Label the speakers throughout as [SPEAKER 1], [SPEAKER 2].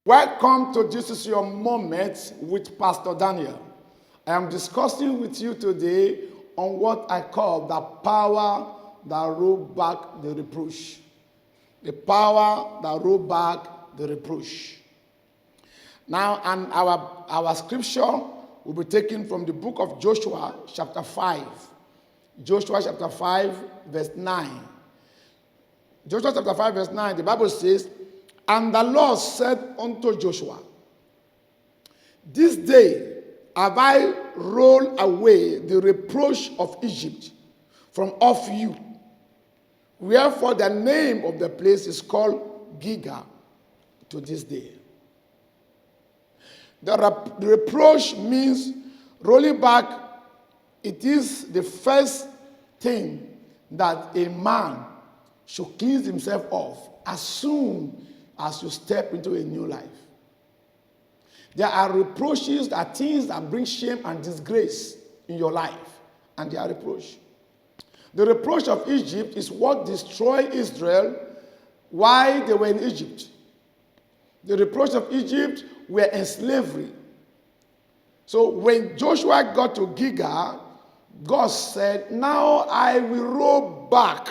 [SPEAKER 1] Welcome to This Is Your Moment with Pastor Daniel. I am discussing with you today on what I call the power that rolled back the reproach. The power that rolled back the reproach. Now, and our scripture will be taken from the book of Joshua, chapter 5. Joshua chapter 5, verse 9. Joshua chapter 5, verse 9, the Bible says, "And the Lord said unto Joshua, This day have I rolled away the reproach of Egypt from off you. Wherefore the name of the place is called Gilgal to this day." The reproach means rolling back. It is the first thing that a man should cleanse himself of as soon as you step into a new life. There are reproaches, that are things that bring shame and disgrace in your life, and they are reproach. The reproach of Egypt is what destroyed Israel while they were in Egypt. The reproach of Egypt were in slavery. So when Joshua got to Gilgal, God said, "Now I will roll back.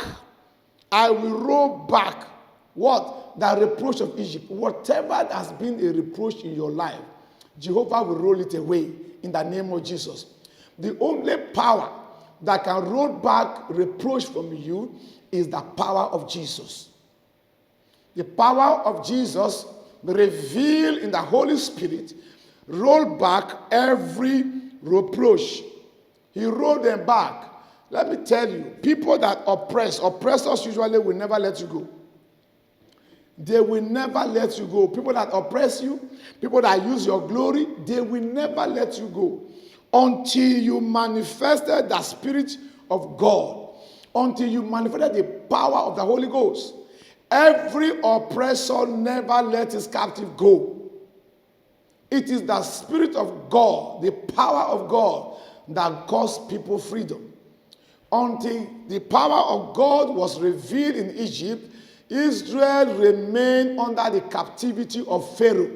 [SPEAKER 1] I will roll back." What? The reproach of Egypt. Whatever has been a reproach in your life, Jehovah will roll it away in the name of Jesus. The only power that can roll back reproach from you is the power of Jesus. The power of Jesus revealed in the Holy Spirit roll back every reproach. He rolled them back. Let me tell you, people that oppressors usually will never let you go. They will never let you go. People that oppress you, people that use your glory, they will never let you go until you manifested the Spirit of God, until you manifested the power of the Holy Ghost. Every oppressor never let his captive go. It is the Spirit of God, the power of God, that caused people freedom. Until the power of God was revealed in Egypt, Israel remained under the captivity of Pharaoh.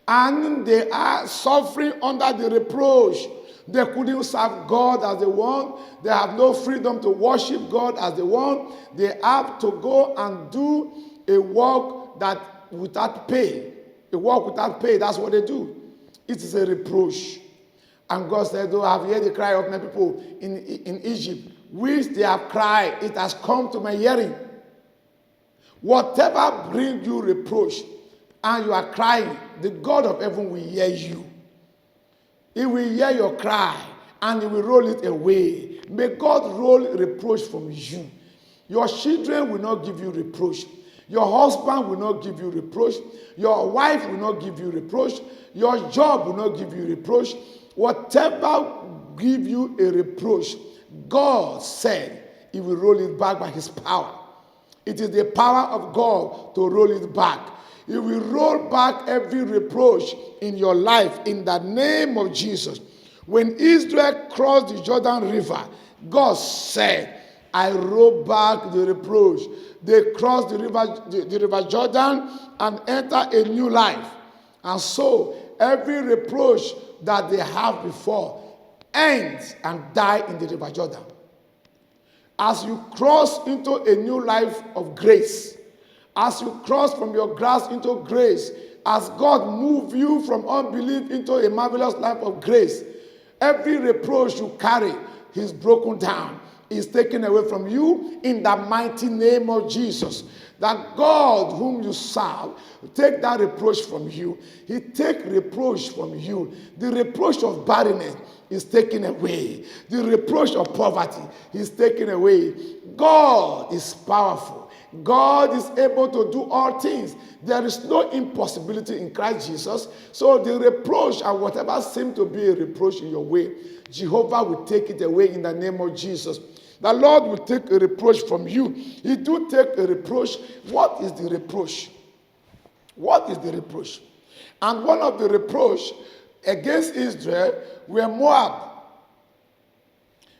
[SPEAKER 1] And they are suffering under the reproach. They couldn't serve God as they want. They have no freedom to worship God as they want. They have to go and do a work that without pay. A work without pay, that's what they do. It is a reproach. And God said, "Oh, I have heard the cry of my people in Egypt, which they have cried. It has come to my hearing." Whatever brings you reproach and you are crying, the God of heaven will hear you. He will hear your cry and he will roll it away. May God roll reproach from you. Your children will not give you reproach. Your husband will not give you reproach. Your wife will not give you reproach. Your job will not give you reproach. Whatever give you a reproach, God said he will roll it back by his power. It is the power of God to roll it back. He will roll back every reproach in your life in the name of Jesus. When Israel crossed the Jordan River, God said, "I roll back the reproach." They crossed the river Jordan and entered a new life. And so every reproach that they have before ends and die in the river Jordan. As you cross into a new life of grace, as you cross from your grass into grace, as God moves you from unbelief into a marvelous life of grace, every reproach you carry is broken down, is taken away from you in the mighty name of Jesus. That God whom you serve take that reproach from you. He take reproach from you. The reproach of barrenness is taken away. The reproach of poverty is taken away. God is powerful. God is able to do all things. There is no impossibility in Christ Jesus. So the reproach and whatever seems to be a reproach in your way, Jehovah will take it away in the name of Jesus. The Lord will take a reproach from you. He do take a reproach. What is the reproach? What is the reproach? And one of the reproach against Israel were Moab.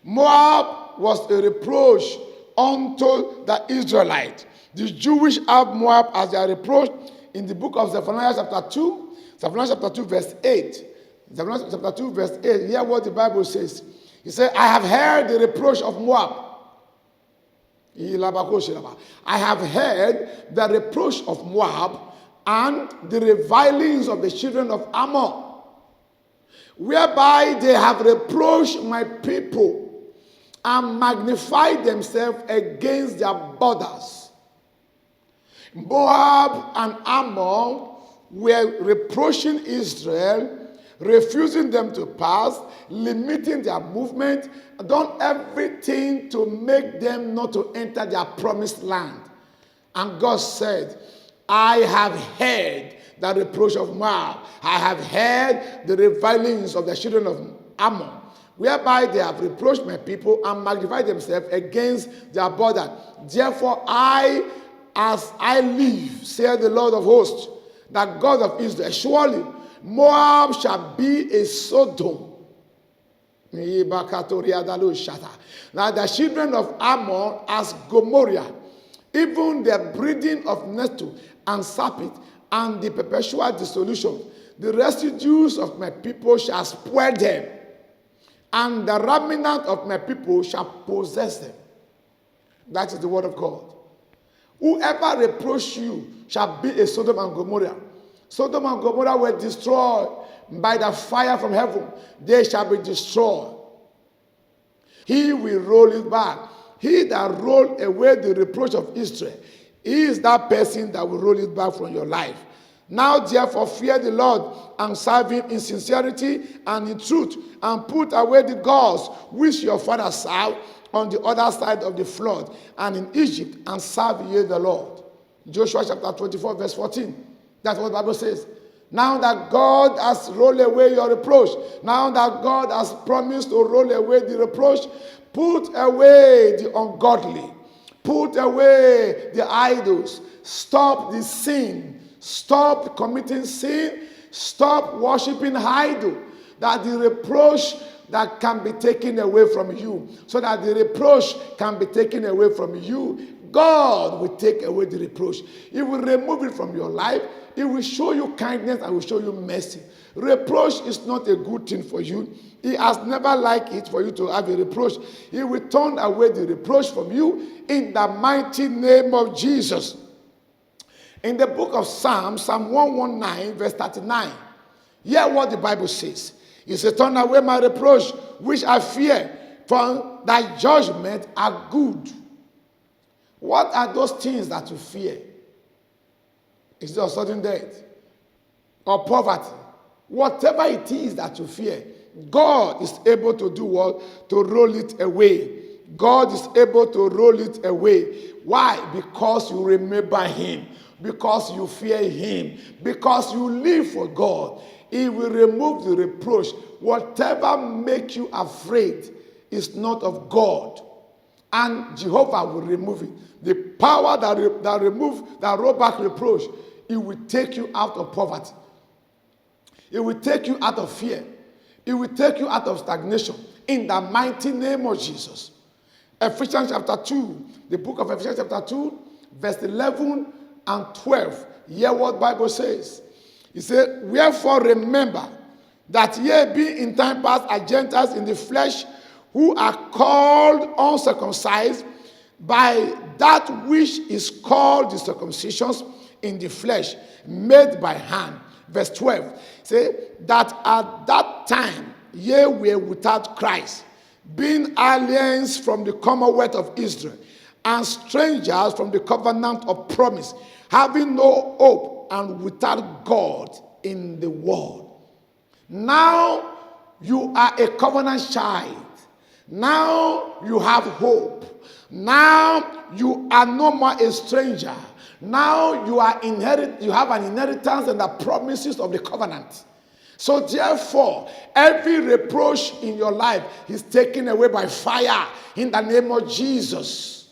[SPEAKER 1] Moab was a reproach unto the Israelites. The Jewish have Moab as their reproach. in the book of Zephaniah chapter 2, Zephaniah chapter 2 verse 8. Zephaniah chapter 2 verse 8, hear what the Bible says. He said, I have heard the reproach of Moab. I have heard the reproach of Moab and the revilings of the children of Ammon, whereby they have reproached my people and magnified themselves against their borders. Moab and Ammon were reproaching Israel, refusing them to pass, limiting their movement, done everything to make them not to enter their promised land. And God said, I have heard the reproach of Moab. I have heard the revilings of the children of Ammon, whereby they have reproached my people and magnified themselves against their border. Therefore as I live, saith the Lord of hosts, the God of Israel, surely Moab shall be a Sodom. Now the children of Ammon as Gomorrah, even the breeding of Neto and Sapit, and the perpetual dissolution, the residues of my people shall spoil them, and the remnant of my people shall possess them. That is the word of God. Whoever reproach you shall be a Sodom and Gomorrah. Sodom and Gomorrah were destroyed by the fire from heaven. They shall be destroyed. He will roll it back. He that rolled away the reproach of Israel, he is that person that will roll it back from your life. Now therefore fear the Lord and serve him in sincerity and in truth, and put away the gods which your fathers served on the other side of the flood and in Egypt, and serve ye the Lord. Joshua chapter 24 verse 14. That's what the Bible says. Now that God has rolled away your reproach, now that God has promised to roll away the reproach, put away the ungodly, put away the idols, stop the sin, stop committing sin, stop worshiping idol, that the reproach that can be taken away from you, so that the reproach can be taken away from you. God will take away the reproach. He will remove it from your life. He will show you kindness and will show you mercy. Reproach is not a good thing for you. He has never liked it for you to have a reproach. He will turn away the reproach from you in the mighty name of Jesus. In the book of Psalms, Psalm 119, verse 39, hear what the Bible says. He says, turn away my reproach, which I fear, for thy judgment are good. What are those things that you fear? Is it a sudden death or poverty? Whatever it is that you fear, God is able to do what? To roll it away. God is able to roll it away. Why? Because you remember him. Because you fear him. Because you live for God. He will remove the reproach. Whatever makes you afraid is not of God. And Jehovah will remove it. The power that roll back reproach, it will take you out of poverty. It will take you out of fear. It will take you out of stagnation. In the mighty name of Jesus. Ephesians chapter 2, the book of Ephesians chapter 2, verse 11 and 12. Hear what Bible says. He said, wherefore remember that ye be in time past as Gentiles in the flesh, who are called uncircumcised by that which is called the circumcision in the flesh, made by hand. Verse 12, say that at that time ye were without Christ, being aliens from the commonwealth of Israel, and strangers from the covenant of promise, having no hope and without God in the world. Now you are a covenant child. Now you have hope. Now you are no more a stranger. Now you have an inheritance and the promises of the covenant. So therefore, every reproach in your life is taken away by fire in the name of Jesus.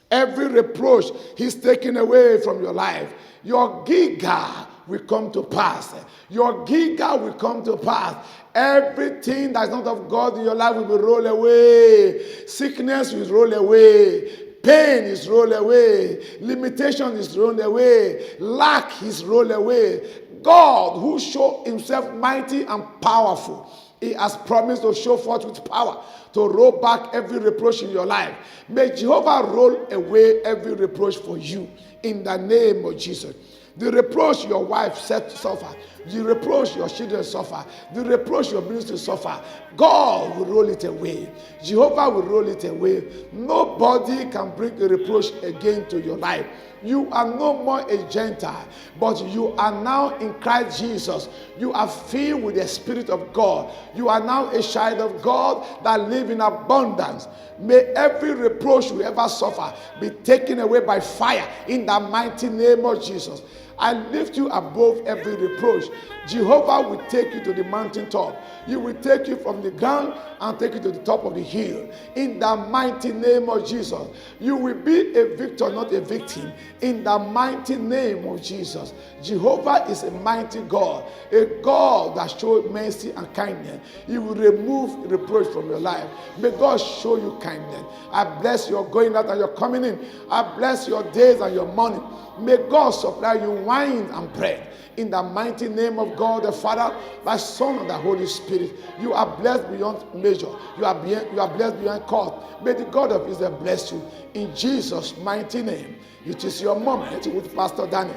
[SPEAKER 1] Every reproach is taken away from your life. Your giga will come to pass. Your giga will come to pass. Everything that's not of God in your life will be rolled away. Sickness will roll away. Pain is rolled away. Limitation is rolled away. Lack is rolled away. God, who showed himself mighty and powerful, he has promised to show forth with power to roll back every reproach in your life. May Jehovah roll away every reproach for you in the name of Jesus. The reproach your wife said to suffer, the reproach your children suffer, the reproach your ministry suffer, God will roll it away. Jehovah will roll it away. Nobody can bring a reproach again to your life. You are no more a Gentile, but you are now in Christ Jesus. You are filled with the Spirit of God. You are now a child of God that live in abundance. May every reproach you ever suffer be taken away by fire in the mighty name of Jesus. I lift you above every reproach. Jehovah will take you to the mountaintop. He will take you from the ground and take you to the top of the hill. In the mighty name of Jesus. You will be a victor, not a victim. In the mighty name of Jesus. Jehovah is a mighty God. A God that shows mercy and kindness. He will remove reproach from your life. May God show you kindness. I bless your going out and your coming in. I bless your days and your morning. May God supply you wine and bread. In the mighty name of God the Father, the Son, and the Holy Spirit. You are blessed beyond measure. You are blessed beyond cause. May the God of Israel bless you. In Jesus' mighty name. It is your moment with Pastor Daniel.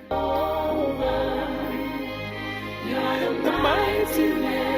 [SPEAKER 2] You are the mighty name.